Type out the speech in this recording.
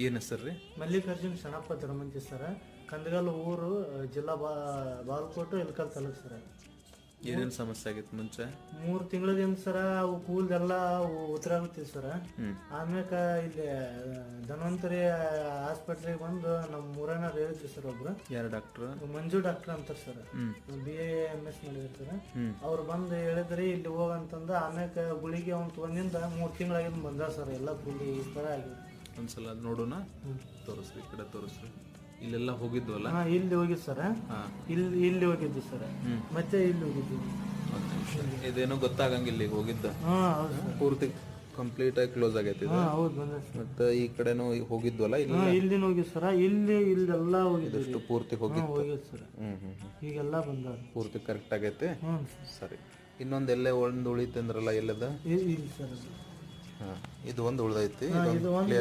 ಏನ್ ಹೆಸರು ರೀ? ಮಲ್ಲಿಕಾರ್ಜುನ್ ಶಣಪ್ಪ ಧರ್ಮಂಜಿ ಸರ, ಕಂದಗಲ್ ಊರು, ಜಿಲ್ಲಾ ಬಾಗಲಕೋಟೆ, ಇಳಕಲ್ ತಾಲೂಕು ಸರ. ಏನೇನ್ ಸಮಸ್ಯೆ ಆಗಿತ್ತು ಮುಂಚೆ? 3 ತಿಂಗಳದಿಂದ ಸರ ಅವು ಕೂಲ್ದೆಲ್ಲ ಉತ್ತರಾಗುತ್ತಿತ್ತು ಸರ. ಆಮ್ಯಾಕ ಇಲ್ಲಿ ಧನ್ವಂತರಿ ಹಾಸ್ಪಿಟ್ಲಿಗೆ ಬಂದು ನಮ್ಮ ಊರನ್ನ ಹೇಳಿದ್ರು ಸರ್ ಒಬ್ರು. ಯಾರು ಡಾಕ್ಟರ್? ಮಂಜು ಡಾಕ್ಟರ್ ಅಂತಾರ ಸರ್, BAMS ಮಾಡಿರ್ತಾರ. ಅವ್ರು ಬಂದು ಹೇಳಿದ್ರಿ ಇಲ್ಲಿ ಹೋಗಂತಂದ. ಆಮ್ಯಾಕ ಗುಳಿಗೆ ಅವ್ನು ತಗೊಂಡಿಂದ 3 ತಿಂಗಳಾಗಿಂದ ಬಂದ ಸರ್. ಎಲ್ಲ ಫುಲ್ ಈ ತರ ಆಗಿದೆ. ಒಂದ್ಸಲ ನೋಡೋಣ, ತೋರಿಸ್ರಿ, ಈ ಕಡೆ ತೋರಿಸ್ರಿ. ಇಲ್ಲೆಲ್ಲ ಹೋಗಿದ್ವಲ್ಲ? ಇಲ್ಲಿ ಹೋಗಿದ್ ಸರ, ಇಲ್ಲಿ ಹೋಗಿದ್ದು ಸರ್, ಮತ್ತೆ ಇಲ್ಲಿ ಹೋಗಿದ್ವಿ. ಇದೇನೋ ಗೊತ್ತಾಗಂಗಿಲ್ಲ ಈಗ ಹೋಗಿದ್ದ. ಹೌದು ಸರ್, ಪೂರ್ತಿ ಕಂಪ್ಲೀಟ್ ಆಗಿ ಕ್ಲೋಸ್ ಆಗೈತಿ ಇದು. ಹೌದು ಬಂದ ಸರ್. ಮತ್ತೆ ಈ ಕಡೆನೂ ಹೋಗಿದ್ವಲ್ಲ, ಇಲ್ಲಿ ಹೋಗಿದ್ ಸರ್, ಇಲ್ಲೆಲ್ಲ ಹೋಗಿದ್ದು. ಇದಷ್ಟು ಪೂರ್ತಿ ಹೋಗಿದ್ ಸರ್. ಈಗೆಲ್ಲ ಬಂದ ಪೂರ್ತಿ ಕರೆಕ್ಟ್ ಆಗೈತಿ. ಸರಿ, ಇನ್ನೊಂದು ಎಲ್ಲೇ ಒಂದು ಉಳಿತಂದ್ರಲ್ಲ, ಎಲ್ಲದ? ಇಲ್ಲಿ ಸರ್, ಇದು ಒಂದು ಉಳ್ದೈತಿ, ಇದು ಒಂದು